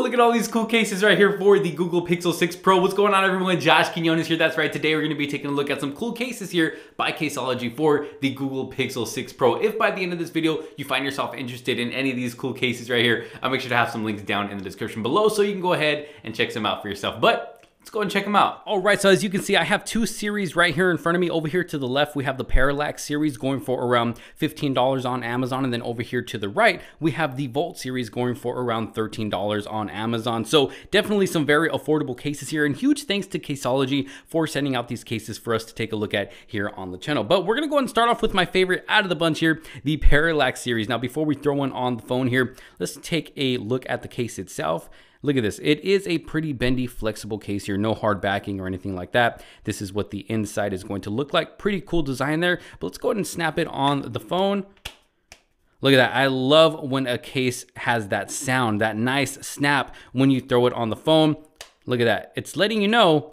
look at all these cool cases right here for the Google Pixel 6 Pro. What's going on, everyone? Josh Quinones here. That's right. Today we're going to be taking a look at some cool cases here by CASEOLOGY for the Google Pixel 6 Pro. If by the end of this video you find yourself interested in any of these cool cases right here, I'll make sure to have some links down in the description below so you can go ahead and check some out for yourself. But let's go and check them out. All right, so as you can see, I have two series right here in front of me. Over here to the left, we have the Parallax Series going for around $15 on Amazon. And then over here to the right, we have the Volt Series going for around $13 on Amazon. So definitely some very affordable cases here. And huge thanks to CASEOLOGY for sending out these cases for us to take a look at here on the channel. But we're gonna go ahead and start off with my favorite out of the bunch here, the Parallax Series. Now, before we throw one on the phone here, let's take a look at the case itself. Look at this. It is a pretty bendy, flexible case here. No hard backing or anything like that. This is what the inside is going to look like. Pretty cool design there. But let's go ahead and snap it on the phone. Look at that. I love when a case has that sound, that nice snap when you throw it on the phone. Look at that. It's letting you know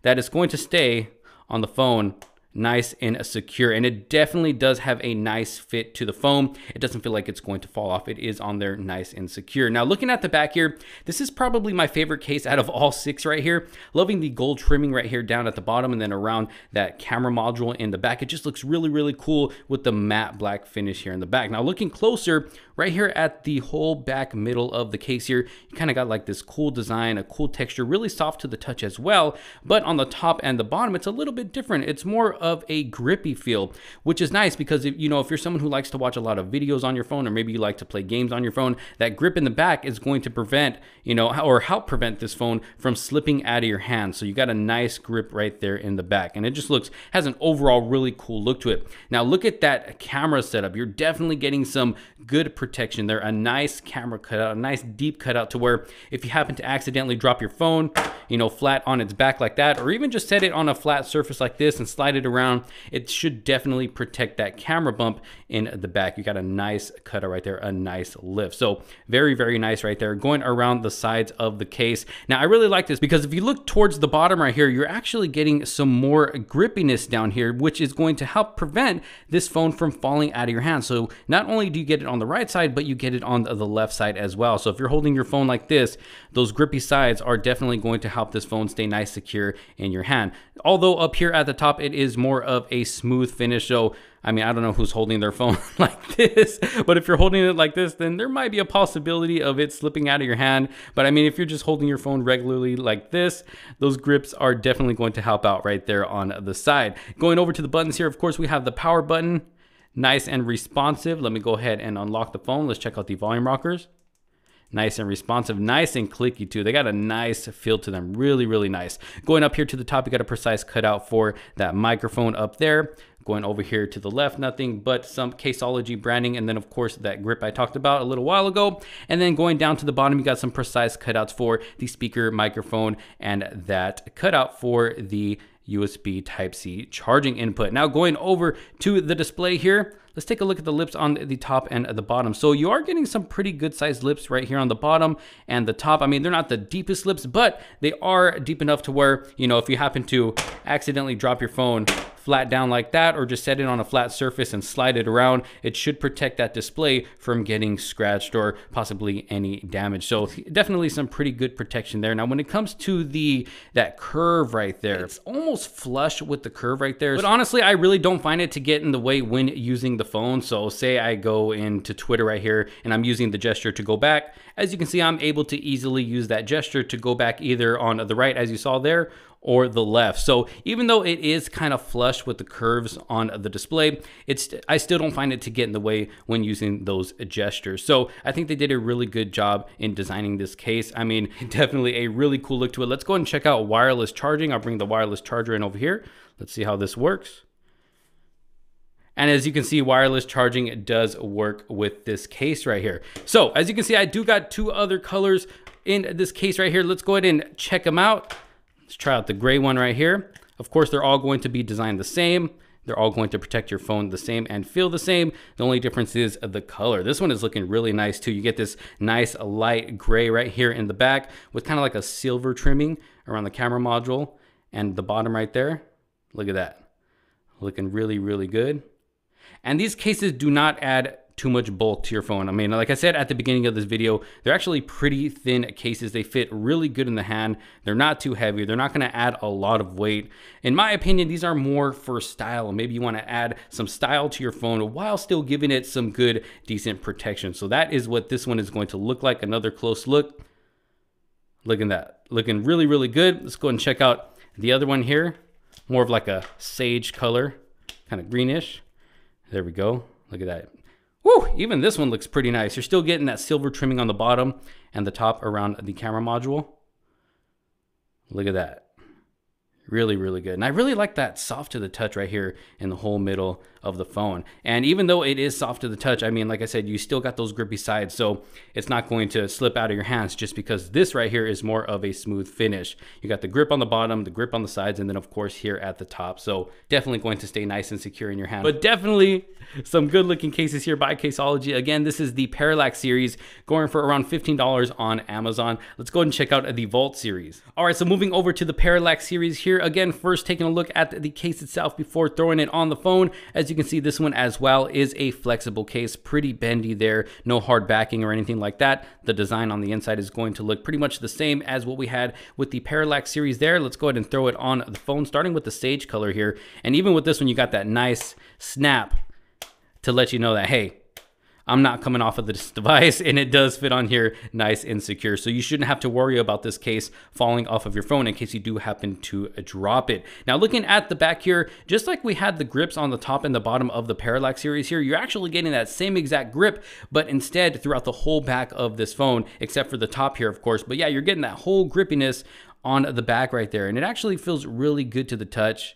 that it's going to stay on the phone nice and secure, and it definitely does have a nice fit to the foam. It doesn't feel like it's going to fall off. It is on there nice and secure. Now, looking at the back here, this is probably my favorite case out of all six right here. Loving the gold trimming right here down at the bottom and then around that camera module in the back. It just looks really, really cool with the matte black finish here in the back. Now, looking closer right here at the whole back middle of the case here, you kind of got like this cool design, a cool texture, really soft to the touch as well. But on the top and the bottom, it's a little bit different. It's more of a grippy feel, which is nice because if you're someone who likes to watch a lot of videos on your phone, or maybe you like to play games on your phone, that grip in the back is going to prevent, or help prevent this phone from slipping out of your hand. So you got a nice grip right there in the back, and it just has an overall really cool look to it. Now look at that camera setup. You're definitely getting some good protection there. A nice camera cutout, a nice deep cutout to where if you happen to accidentally drop your phone, flat on its back like that, or even just set it on a flat surface like this and slide it around, it should definitely protect that camera bump in the back. You got a nice cutout right there, a nice lift. So very, very nice right there, going around the sides of the case. Now, I really like this because if you look towards the bottom right here, you're actually getting some more grippiness down here, which is going to help prevent this phone from falling out of your hand. So not only do you get it on the right side, but you get it on the left side as well. So if you're holding your phone like this, those grippy sides are definitely going to help this phone stay nice, secure in your hand. Although up here at the top, it is more of a smooth finish. So, I don't know who's holding their phone like this, but if you're holding it like this, then there might be a possibility of it slipping out of your hand. But if you're just holding your phone regularly like this, those grips are definitely going to help out right there on the side. Going over to the buttons here, of course, we have the power button, nice and responsive. Let me go ahead and unlock the phone. Let's check out the volume rockers. Nice and responsive, nice and clicky too. They got a nice feel to them, really, really nice. Going up here to the top, you got a precise cutout for that microphone up there. Going over here to the left, nothing but some CASEOLOGY branding, and then of course that grip I talked about a little while ago. And then going down to the bottom, you got some precise cutouts for the speaker, microphone, and that cutout for the USB Type-C charging input. Now going over to the display here, let's take a look at the lips on the top and the bottom. So you are getting some pretty good sized lips right here on the bottom and the top. They're not the deepest lips, but they are deep enough to where, if you happen to accidentally drop your phone flat down like that, or just set it on a flat surface and slide it around, it should protect that display from getting scratched or possibly any damage. So definitely some pretty good protection there. Now, when it comes to that curve right there, it's almost flush with the curve right there. But honestly, I really don't find it to get in the way when using the phone. So say I go into Twitter right here and I'm using the gesture to go back. As you can see, I'm able to easily use that gesture to go back either on the right, as you saw there, or the left. So even though it is kind of flush with the curves on the display, I still don't find it to get in the way when using those gestures. So I think they did a really good job in designing this case. Definitely a really cool look to it. Let's go ahead and check out wireless charging. I'll bring the wireless charger in over here. Let's see how this works. And as you can see, wireless charging does work with this case right here. So as you can see, I do got two other colors in this case right here. Let's go ahead and check them out. Let's try out the gray one right here. Of course, they're all going to be designed the same. They're all going to protect your phone the same and feel the same. The only difference is the color. This one is looking really nice too. You get this nice light gray right here in the back with kind of like a silver trimming around the camera module and the bottom right there. Look at that. Looking really, really good. And these cases do not add too much bulk to your phone. I mean, like I said at the beginning of this video, they're actually pretty thin cases. They fit really good in the hand. They're not too heavy. They're not going to add a lot of weight. In my opinion, these are more for style. Maybe you want to add some style to your phone while still giving it some good, decent protection. So that is what this one is going to look like. Another close look. Look at that. Looking really, really good. Let's go ahead and check out the other one here. More of like a sage color, kind of greenish. There we go. Look at that. Woo, even this one looks pretty nice. You're still getting that silver trimming on the bottom and the top around the camera module. Look at that. Really, really good. And I really like that soft to the touch right here in the whole middle of the phone. And even though it is soft to the touch, I mean, like I said, you still got those grippy sides, so it's not going to slip out of your hands just because this right here is more of a smooth finish. You got the grip on the bottom, the grip on the sides, and then of course here at the top. So definitely going to stay nice and secure in your hand. But definitely some good looking cases here by Caseology. Again, this is the Parallax series, going for around $15 on Amazon. Let's go ahead and check out the Vault series. All right, so moving over to the Parallax series here. Again, first taking a look at the case itself before throwing it on the phone. As you can see, this one as well is a flexible case, pretty bendy there, no hard backing or anything like that. The design on the inside is going to look pretty much the same as what we had with the Parallax series there. Let's go ahead and throw it on the phone, starting with the sage color here. And even with this one, you got that nice snap to let you know that, hey, I'm not coming off of this device, and it does fit on here nice and secure. So you shouldn't have to worry about this case falling off of your phone in case you do happen to drop it. Now, looking at the back here, just like we had the grips on the top and the bottom of the Parallax series here, you're actually getting that same exact grip, but instead throughout the whole back of this phone, except for the top here, of course. But yeah, you're getting that whole grippiness on the back right there, and it actually feels really good to the touch.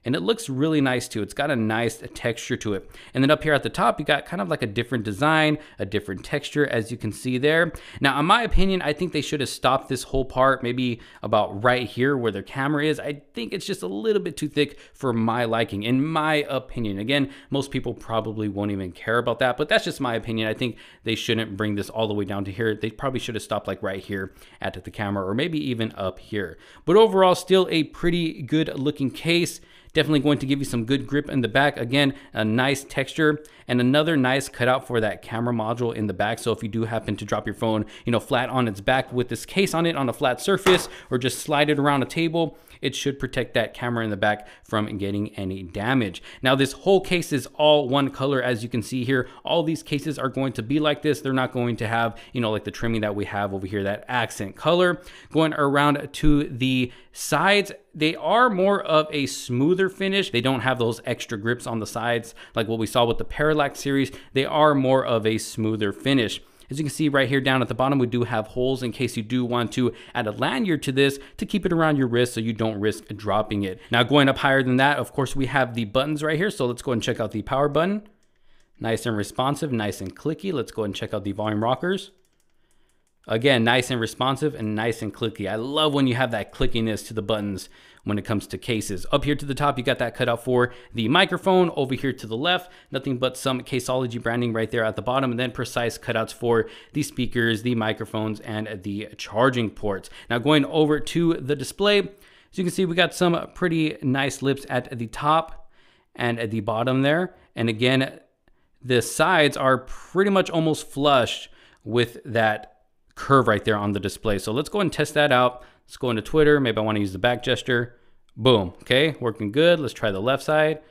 And it looks really nice too. It's got a nice texture to it. And then up here at the top, you got kind of like a different design, a different texture, as you can see there. Now, in my opinion, I think they should have stopped this whole part maybe about right here where their camera is. I think it's just a little bit too thick for my liking, in my opinion. Again, most people probably won't even care about that, but that's just my opinion. I think they shouldn't bring this all the way down to here. They probably should have stopped like right here at the camera, or maybe even up here. But overall, still a pretty good looking case. Definitely going to give you some good grip in the back. Again, a nice texture and another nice cutout for that camera module in the back. So if you do happen to drop your phone, flat on its back with this case on it on a flat surface, or just slide it around a table, it should protect that camera in the back from getting any damage. Now, this whole case is all one color, as you can see here. All these cases are going to be like this. They're not going to have, like the trimming that we have over here, that accent color. Going around to the sides, they are more of a smoother finish. They don't have those extra grips on the sides like what we saw with the Parallax series. They are more of a smoother finish. As you can see right here down at the bottom, we do have holes in case you do want to add a lanyard to this to keep it around your wrist so you don't risk dropping it. Now, going up higher than that, of course, we have the buttons right here. So let's go and check out the power button. Nice and responsive, nice and clicky. Let's go and check out the volume rockers. Again, nice and responsive and nice and clicky. I love when you have that clickiness to the buttons when it comes to cases. Up here to the top, you got that cutout for the microphone. Over here to the left, nothing but some Caseology branding right there at the bottom, and then precise cutouts for the speakers, the microphones, and the charging ports. Now, going over to the display, as you can see, we got some pretty nice lips at the top and at the bottom there. And again, the sides are pretty much almost flush with that curve right there on the display. So let's go and test that out. Let's go into Twitter. Maybe I want to use the back gesture. Boom. Okay, working good. Let's try the left side.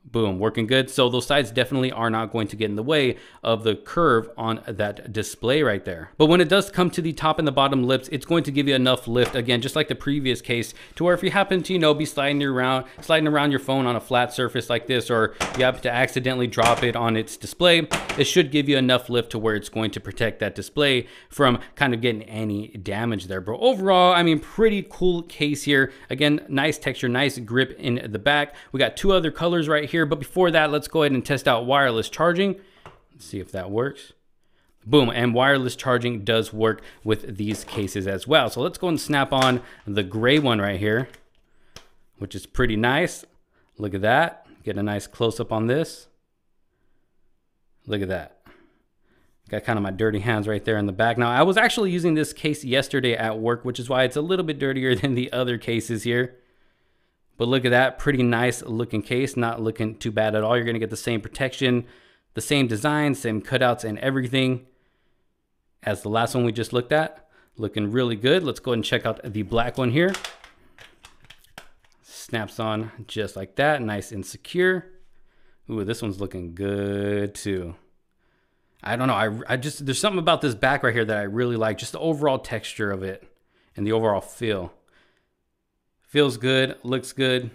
Boom, working good. So those sides definitely are not going to get in the way of the curve on that display right there. But when it does come to the top and the bottom lips, it's going to give you enough lift, again, just like the previous case, to where if you happen to, be sliding around your phone on a flat surface like this, or you happen to accidentally drop it on its display, it should give you enough lift to where it's going to protect that display from kind of getting any damage there. But overall, I mean, pretty cool case here. Again, nice texture, nice grip in the back. We got two other colors right here, but before that, let's go ahead and test out wireless charging. Let's see if that works. Boom, and wireless charging does work with these cases as well. So let's go and snap on the gray one right here, which is pretty nice. Look at that. Get a nice close-up on this. Look at that. Got kind of my dirty hands right there in the back. Now, I was actually using this case yesterday at work, which is why it's a little bit dirtier than the other cases here. But look at that, pretty nice looking case, not looking too bad at all. You're gonna get the same protection The same design, same cutouts and everything as the last one we just looked at. Looking really good. Let's go ahead and check out the black one here. Snaps on just like that, nice and secure. Ooh, this one's looking good too. I don't know, I just, there's something about this back right here that I really like, just the overall texture of it and the overall feel. Feels good, looks good.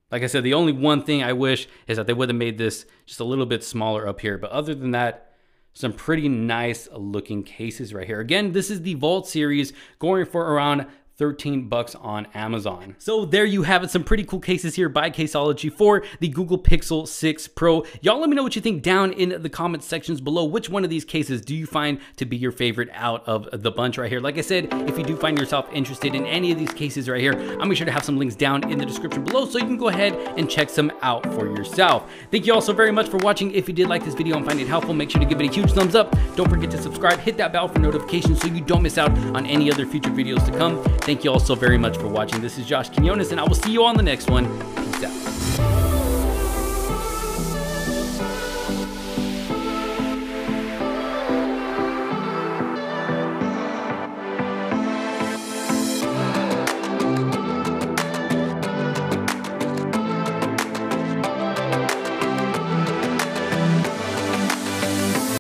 Like I said, the only one thing I wish is that they would have made this just a little bit smaller up here. But other than that, some pretty nice looking cases right here. Again, this is the Vault series, going for around $13 on Amazon. So there you have it, some pretty cool cases here by CASEOLOGY for the Google Pixel 6 Pro. Y'all let me know what you think down in the comment sections below. Which one of these cases do you find to be your favorite out of the bunch right here? Like I said, if you do find yourself interested in any of these cases right here, I'll make sure to have some links down in the description below so you can go ahead and check some out for yourself. Thank you all so very much for watching. If you did like this video and find it helpful, make sure to give it a huge thumbs up. Don't forget to subscribe, hit that bell for notifications so you don't miss out on any other future videos to come. Thank you all so very much for watching. This is Josh Quinones, and I will see you on the next one. Peace out.